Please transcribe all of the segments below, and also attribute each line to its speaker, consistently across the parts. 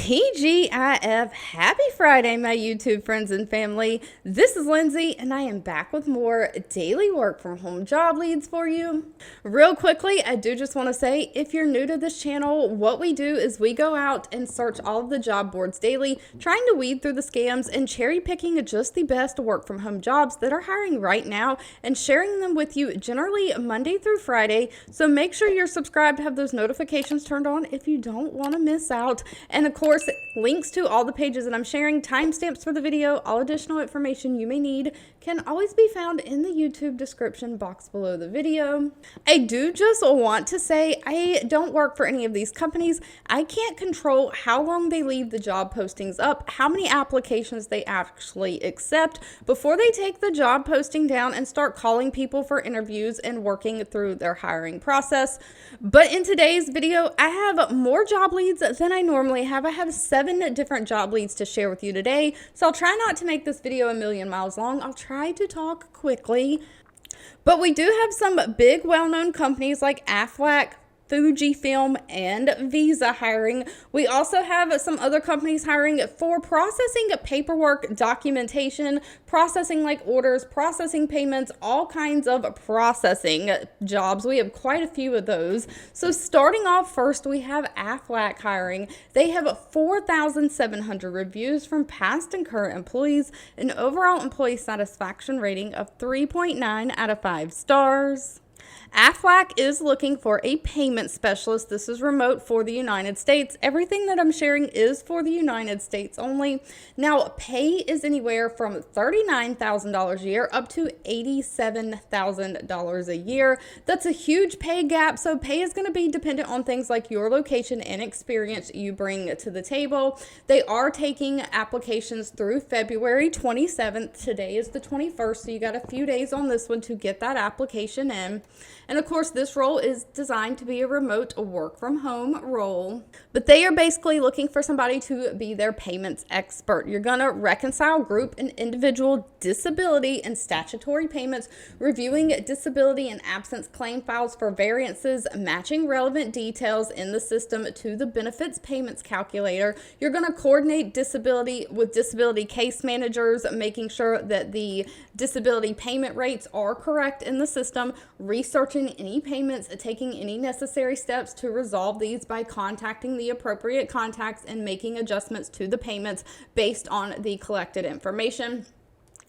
Speaker 1: TGIF, happy Friday, my YouTube friends and family. This is Lindsay, and I am back with more daily work from home job leads for you. Real quickly, I do just want to say, if you're new to this channel, what we do is we go out and search all of the job boards daily, trying to weed through the scams and cherry picking just the best work from home jobs that are hiring right now and sharing them with you generally Monday through Friday. So make sure you're subscribed, have those notifications turned on if you don't want to miss out. And of course, links to all the pages that I'm sharing, timestamps for the video, all additional information you may need can always be found in the YouTube description box below the video. I do just want to say I don't work for any of these companies. I can't control how long they leave the job postings up, how many applications they actually accept before they take the job posting down and start calling people for interviews and working through their hiring process. But in today's video, I have more job leads than I normally have. I have 7 different job leads to share with you today. So I'll try not to make this video a million miles long. I'll try to talk quickly. But we do have some big well-known companies like Aflac, Fujifilm, and Visa hiring. We also have some other companies hiring for processing paperwork, documentation, processing like orders, processing payments, all kinds of processing jobs. We have quite a few of those. So starting off first, we have Aflac hiring. They have 4,700 reviews from past and current employees, an overall employee satisfaction rating of 3.9 out of 5 stars. Aflac is looking for a payment specialist. This is remote for the United States. Everything that I'm sharing is for the United States only. Now, pay is anywhere from $39,000 a year up to $87,000 a year. That's a huge pay gap. So pay is going to be dependent on things like your location and experience you bring to the table. They are taking applications through February 27th. Today is the 21st, so you got a few days on this one to get that application in. And of course, this role is designed to be a remote work from home role, but they are basically looking for somebody to be their payments expert. You're going to reconcile group and individual disability and statutory payments, reviewing disability and absence claim files for variances, matching relevant details in the system to the benefits payments calculator. You're going to coordinate disability with disability case managers, making sure that the disability payment rates are correct in the system, researching any payments, taking any necessary steps to resolve these by contacting the appropriate contacts and making adjustments to the payments based on the collected information.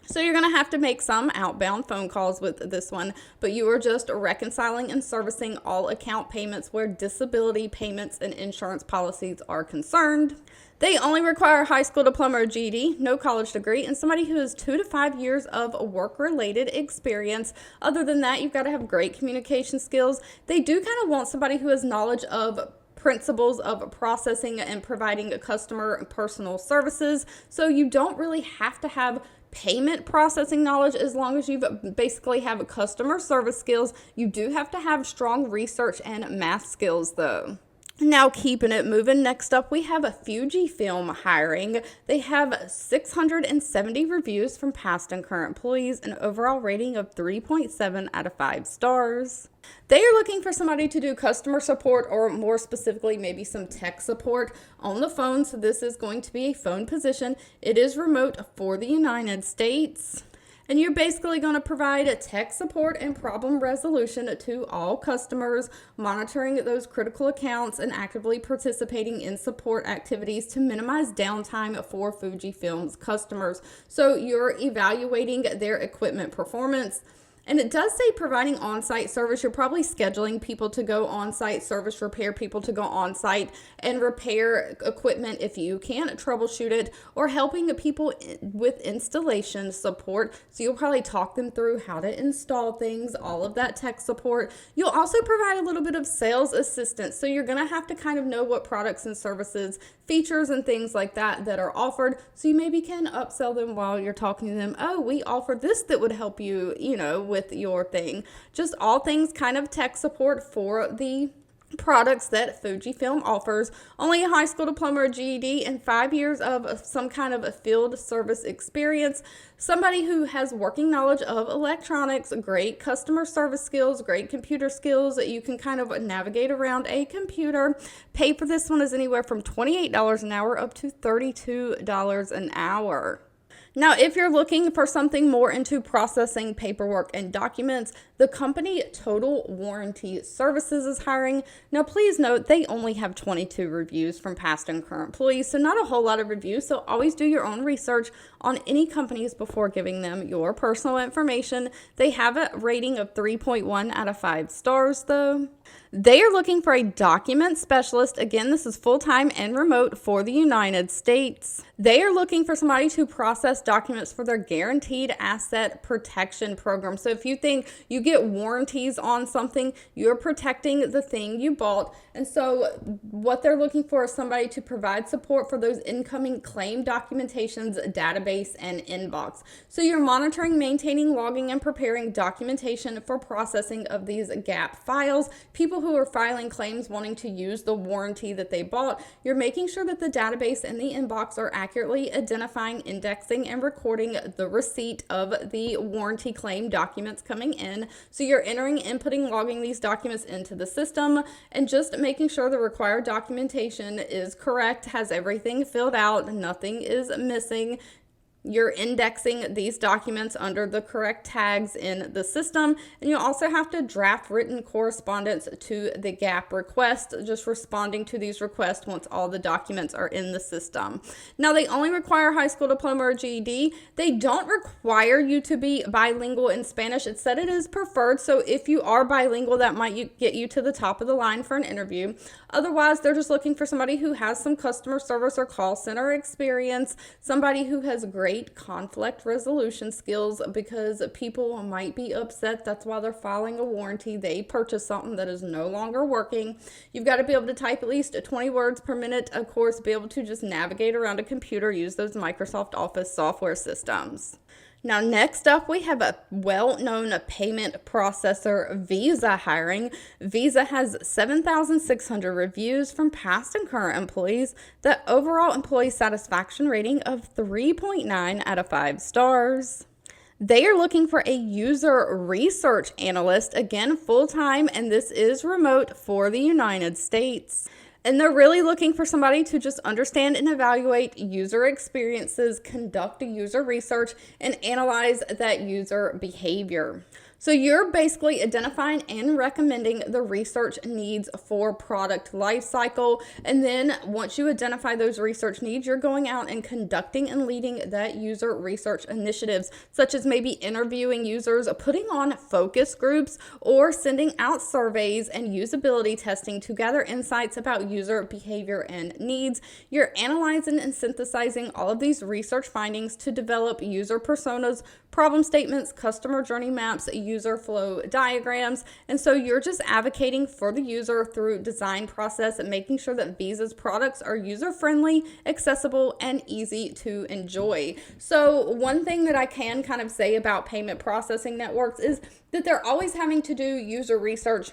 Speaker 1: So you're going to have to make some outbound phone calls with this one, but you are just reconciling and servicing all account payments where disability payments and insurance policies are concerned. They only require a high school diploma or GED, no college degree, and somebody who has 2 to 5 years of work-related experience. Other than that, you've got to have great communication skills. They do kind of want somebody who has knowledge of principles of processing and providing customer and personal services. So you don't really have to have payment processing knowledge as long as you basically have customer service skills. You do have to have strong research and math skills though. Now, keeping it moving, next up we have a Fujifilm hiring. They have 670 reviews from past and current employees, an overall rating of 3.7 out of 5 stars. They are looking for somebody to do customer support, or more specifically, maybe some tech support on the phone. So this is going to be a phone position. It is remote for the United States. And you're basically going to provide tech support and problem resolution to all customers, monitoring those critical accounts and actively participating in support activities to minimize downtime for Fujifilm's customers. So you're evaluating their equipment performance. And it does say providing on-site service. You're probably scheduling people to go on-site, service repair people to go on-site and repair equipment if you can't troubleshoot it, or helping people with installation support. So you'll probably talk them through how to install things, all of that tech support. You'll also provide a little bit of sales assistance. So you're going to have to kind of know what products and services, features and things like that are offered. So you maybe can upsell them while you're talking to them. Oh, we offer this that would help you, with your thing. Just all things kind of tech support for the products that Fujifilm offers, only a high school diploma or GED, and 5 years of some kind of a field service experience. Somebody who has working knowledge of electronics, great customer service skills, great computer skills. You can kind of navigate around a computer. Pay for this one is anywhere from $28 an hour up to $32 an hour. Now, if you're looking for something more into processing paperwork and documents, the company Total Warranty Services is hiring. Now, please note they only have 22 reviews from past and current employees, so not a whole lot of reviews. So always do your own research on any companies before giving them your personal information. They have a rating of 3.1 out of 5 stars, though. They are looking for a document specialist. Again, this is full-time and remote for the United States. They are looking for somebody to process documents for their guaranteed asset protection program. So if you think you get warranties on something, you're protecting the thing you bought. And so what they're looking for is somebody to provide support for those incoming claim documentations, database, and inbox. So you're monitoring, maintaining, logging, and preparing documentation for processing of these gap files. People who are filing claims wanting to use the warranty that they bought, you're making sure that the database and the inbox are accurately identifying, indexing, and recording the receipt of the warranty claim documents coming in. So you're entering, inputting, logging these documents into the system, and just making sure the required documentation is correct, has everything filled out, nothing is missing. You're indexing these documents under the correct tags in the system, and you also have to draft written correspondence to the gap request, just responding to these requests once all the documents are in the system. Now, they only require high school diploma or GED. They don't require you to be bilingual in Spanish. It said it is preferred, so if you are bilingual, that might get you to the top of the line for an interview. Otherwise, they're just looking for somebody who has some customer service or call center experience, somebody who has great conflict resolution skills, because people might be upset. That's why they're filing a warranty. They purchased something that is no longer working. You've got to be able to type at least 20 words per minute. Of course, be able to just navigate around a computer, use those Microsoft Office software systems. Now, next up, we have a well-known payment processor, Visa, hiring. Visa has 7,600 reviews from past and current employees. The overall employee satisfaction rating of 3.9 out of 5 stars. They are looking for a user research analyst, again, full-time, and this is remote for the United States. And they're really looking for somebody to just understand and evaluate user experiences, conduct user research, and analyze that user behavior. So you're basically identifying and recommending the research needs for product lifecycle. And then once you identify those research needs, you're going out and conducting and leading that user research initiatives, such as maybe interviewing users, putting on focus groups, or sending out surveys and usability testing to gather insights about user behavior and needs. You're analyzing and synthesizing all of these research findings to develop user personas, problem statements, customer journey maps, user flow diagrams. And so you're just advocating for the user through design process and making sure that Visa's products are user-friendly, accessible, and easy to enjoy. So one thing that I can kind of say about payment processing networks is that they're always having to do user research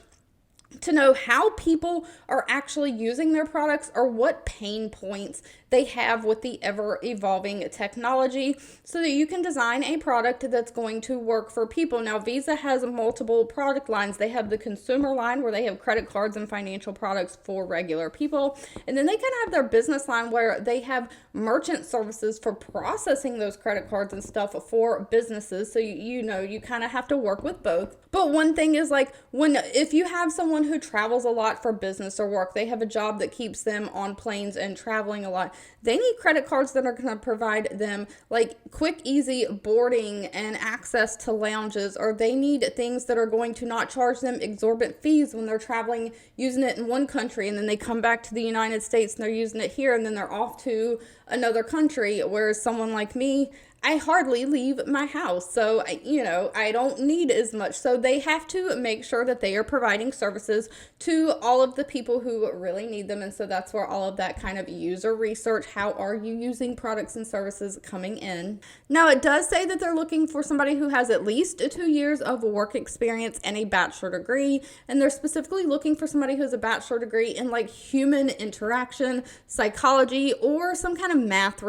Speaker 1: to know how people are actually using their products or what pain points they have with the ever-evolving technology, so that you can design a product that's going to work for people. Now, Visa has multiple product lines. They have the consumer line where they have credit cards and financial products for regular people. And then they kind of have their business line where they have merchant services for processing those credit cards and stuff for businesses. So, you kind of have to work with both. But one thing is, like, if you have someone who travels a lot for business or work, they have a job that keeps them on planes and traveling a lot, they need credit cards that are going to provide them like quick, easy boarding and access to lounges, or they need things that are going to not charge them exorbitant fees when they're traveling, using it in one country, and then they come back to the United States and they're using it here, and then they're off to another country. Whereas someone like me, I hardly leave my house, so I don't need as much. So they have to make sure that they are providing services to all of the people who really need them. And so that's where all of that kind of user research, how are you using products and services, coming in. Now, it does say that they're looking for somebody who has at least 2 years of work experience and a bachelor degree. And they're specifically looking for somebody who has a bachelor degree in like human interaction, psychology, or some kind of math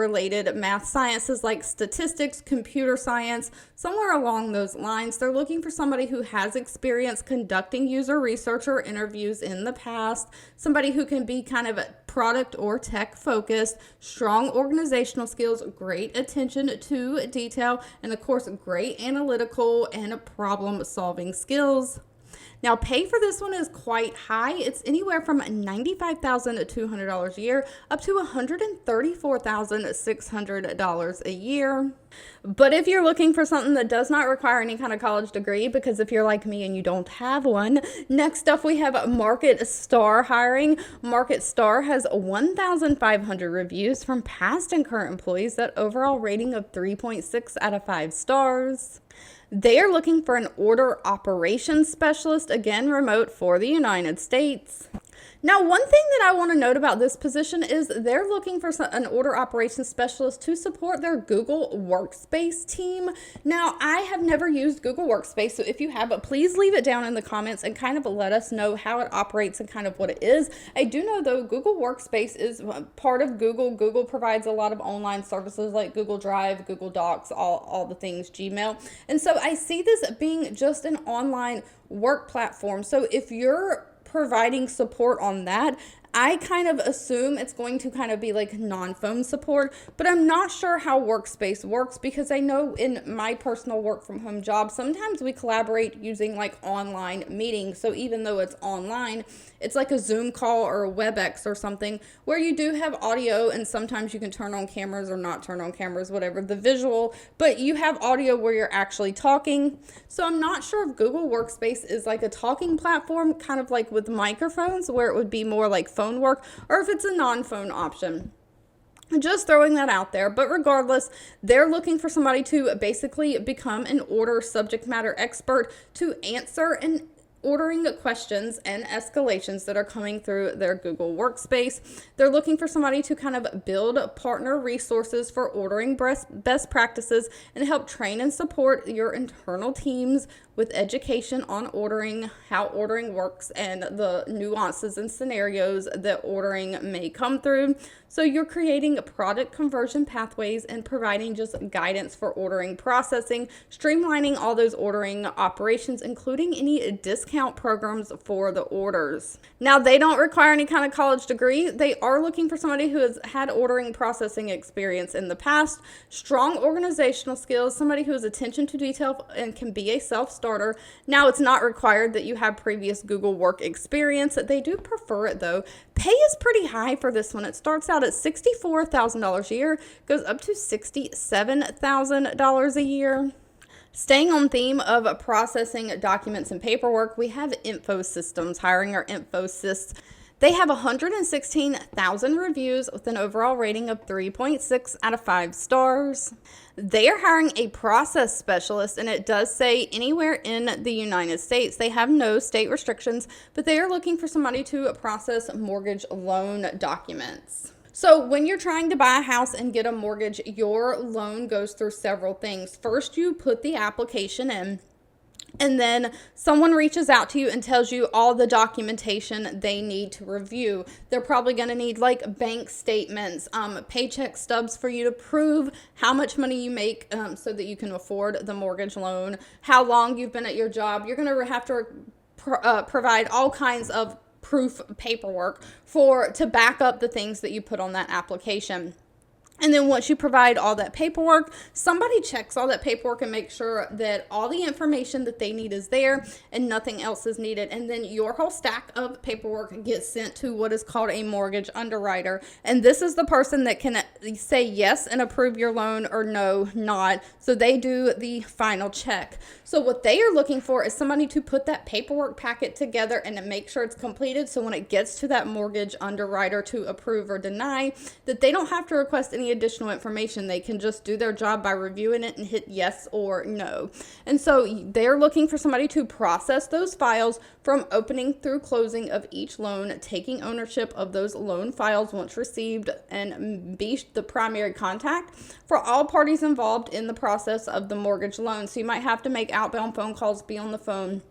Speaker 1: sciences like statistics, computer science, somewhere along those lines. They're looking for somebody who has experience conducting user research or interviews in the past, somebody who can be kind of product or tech focused, strong organizational skills, great attention to detail, and of course, great analytical and problem solving skills. Now, pay for this one is quite high. It's anywhere from $95,200 a year up to $134,600 a year. But if you're looking for something that does not require any kind of college degree, because if you're like me and you don't have one, next up we have MarketStar hiring. MarketStar has 1,500 reviews from past and current employees, that overall rating of 3.6 out of 5 stars. They are looking for an order operations specialist, again, remote for the United States. Now, one thing that I want to note about this position is they're looking for an order operations specialist to support their Google Workspace team. Now, I have never used Google Workspace, so if you have, please leave it down in the comments and kind of let us know how it operates and kind of what it is. I do know, though, Google Workspace is part of Google. Google provides a lot of online services like Google Drive, Google Docs, all the things, Gmail. And so I see this being just an online work platform. So if you're providing support on that, I kind of assume it's going to kind of be like non-phone support, but I'm not sure how Workspace works, because I know in my personal work from home job, sometimes we collaborate using like online meetings. So even though it's online, it's like a Zoom call or a WebEx or something where you do have audio, and sometimes you can turn on cameras or not turn on cameras, whatever the visual, but you have audio where you're actually talking. So I'm not sure if Google Workspace is like a talking platform, kind of like with microphones, where it would be more like phone work, or if it's a non-phone option. Just throwing that out there. But regardless, they're looking for somebody to basically become an order subject matter expert to answer and ordering questions and escalations that are coming through their Google Workspace. They're looking for somebody to kind of build partner resources for ordering best practices and help train and support your internal teams with education on ordering, how ordering works, and the nuances and scenarios that ordering may come through. So you're creating product conversion pathways and providing just guidance for ordering processing, streamlining all those ordering operations, including any discount programs for the orders. Now, they don't require any kind of college degree. They are looking for somebody who has had ordering processing experience in the past, strong organizational skills, somebody who has attention to detail and can be a self-starter. Now, it's not required that you have previous Google work experience. They do prefer it, though. Pay is pretty high for this one. It starts out at $64,000 a year, goes up to $67,000 a year. Staying on theme of processing documents and paperwork, we have Infosys hiring, or Infosys. They have 116,000 reviews with an overall rating of 3.6 out of 5 stars. They are hiring a process specialist, and it does say anywhere in the United States. They have no state restrictions, but they are looking for somebody to process mortgage loan documents. So when you're trying to buy a house and get a mortgage, your loan goes through several things. First, you put the application in, and then someone reaches out to you and tells you all the documentation they need to review. They're probably going to need like bank statements, paycheck stubs for you to prove how much money you make so that you can afford the mortgage loan, how long you've been at your job. You're going to have to provide all kinds of proof paperwork to back up the things that you put on that application. And then once you provide all that paperwork, somebody checks all that paperwork and makes sure that all the information that they need is there and nothing else is needed. And then your whole stack of paperwork gets sent to what is called a mortgage underwriter. And this is the person that can say yes and approve your loan, or no, not. So they do the final check. So what they are looking for is somebody to put that paperwork packet together and to make sure it's completed. So when it gets to that mortgage underwriter to approve or deny, that they don't have to request any any additional information. They can just do their job by reviewing it and hit yes or no. And so they're looking for somebody to process those files from opening through closing of each loan, taking ownership of those loan files once received, and be the primary contact for all parties involved in the process of the mortgage loan. So you might have to make outbound phone calls, be on the phone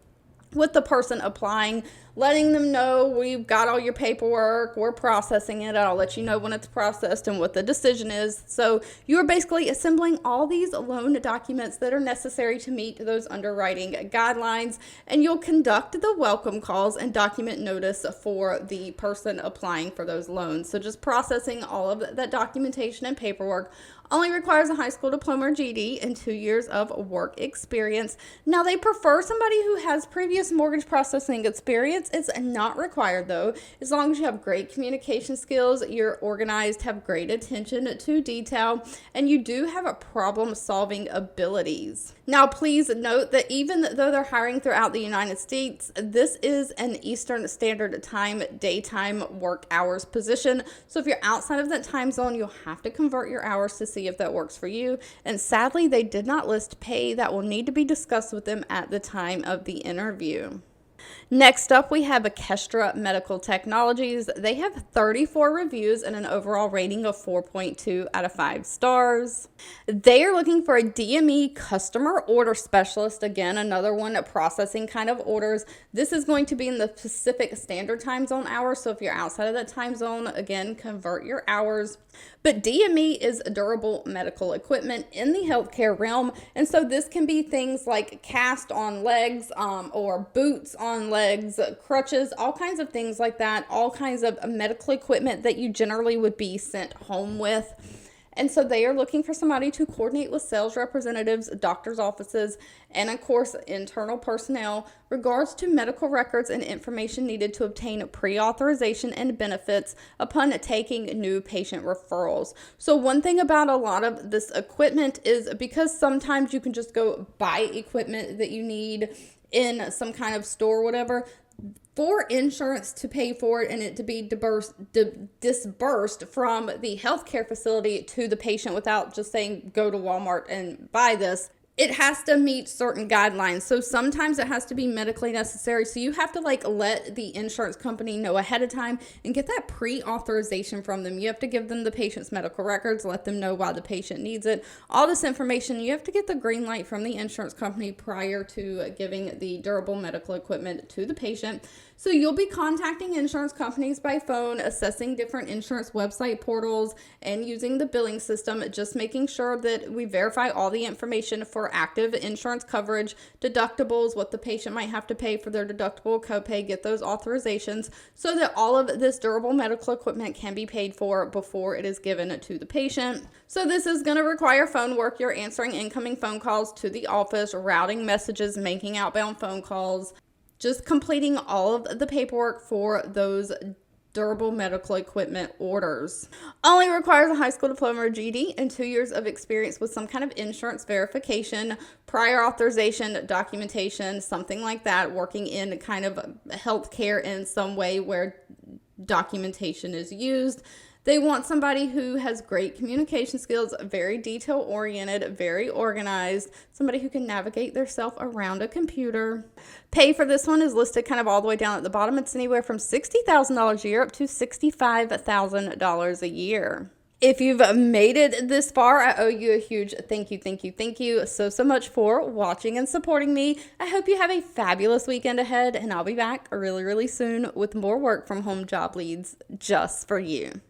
Speaker 1: with the person applying, letting them know we've got all your paperwork, we're processing it, I'll let you know when it's processed and what the decision is. So you're basically assembling all these loan documents that are necessary to meet those underwriting guidelines, and you'll conduct the welcome calls and document notice for the person applying for those loans. So just processing all of that documentation and paperwork only requires a high school diploma or GED and 2 years of work experience. Now, they prefer somebody who has previous mortgage processing experience. It's not required, though, as long as you have great communication skills, you're organized, have great attention to detail, and you do have a problem-solving abilities. Now, please note that even though they're hiring throughout the United States, this is an Eastern Standard Time daytime work hours position. So if you're outside of that time zone, you'll have to convert your hours to see if that works for you. And sadly, they did not list pay. That will need to be discussed with them at the time of the interview. Next up, we have Kestra Medical Technologies. They have 34 reviews and an overall rating of 4.2 out of 5 stars. They are looking for a DME customer order specialist. Again, another one processing kind of orders. This is going to be in the Pacific Standard Time Zone hours. So if you're outside of that time zone, again, convert your hours. But DME is durable medical equipment in the healthcare realm. And so this can be things like cast on legs or boots on legs, crutches, all kinds of things like that, all kinds of medical equipment that you generally would be sent home with. And so they are looking for somebody to coordinate with sales representatives, doctors' offices, and of course, internal personnel regards to medical records and information needed to obtain pre-authorization and benefits upon taking new patient referrals. So one thing about a lot of this equipment is because sometimes you can just go buy equipment that you need in some kind of store or whatever, for insurance to pay for it and it to be disbursed from the healthcare facility to the patient without just saying go to Walmart and buy this, it has to meet certain guidelines. So sometimes it has to be medically necessary. So you have to let the insurance company know ahead of time and get that pre-authorization from them. You have to give them the patient's medical records, let them know why the patient needs it. All this information, you have to get the green light from the insurance company prior to giving the durable medical equipment to the patient. So you'll be contacting insurance companies by phone, assessing different insurance website portals, and using the billing system, just making sure that we verify all the information for active insurance coverage, deductibles, what the patient might have to pay for their deductible copay, get those authorizations so that all of this durable medical equipment can be paid for before it is given to the patient. So this is going to require phone work. You're answering incoming phone calls to the office, routing messages, making outbound phone calls, just completing all of the paperwork for those durable medical equipment orders. Only requires a high school diploma or GED and 2 years of experience with some kind of insurance verification, prior authorization, documentation, something like that, working in kind of healthcare in some way where documentation is used. They want somebody who has great communication skills, very detail-oriented, very organized, somebody who can navigate themselves around a computer. Pay for this one is listed kind of all the way down at the bottom. It's anywhere from $60,000 a year up to $65,000 a year. If you've made it this far, I owe you a huge thank you so much for watching and supporting me. I hope you have a fabulous weekend ahead, and I'll be back really soon with more work from home job leads just for you.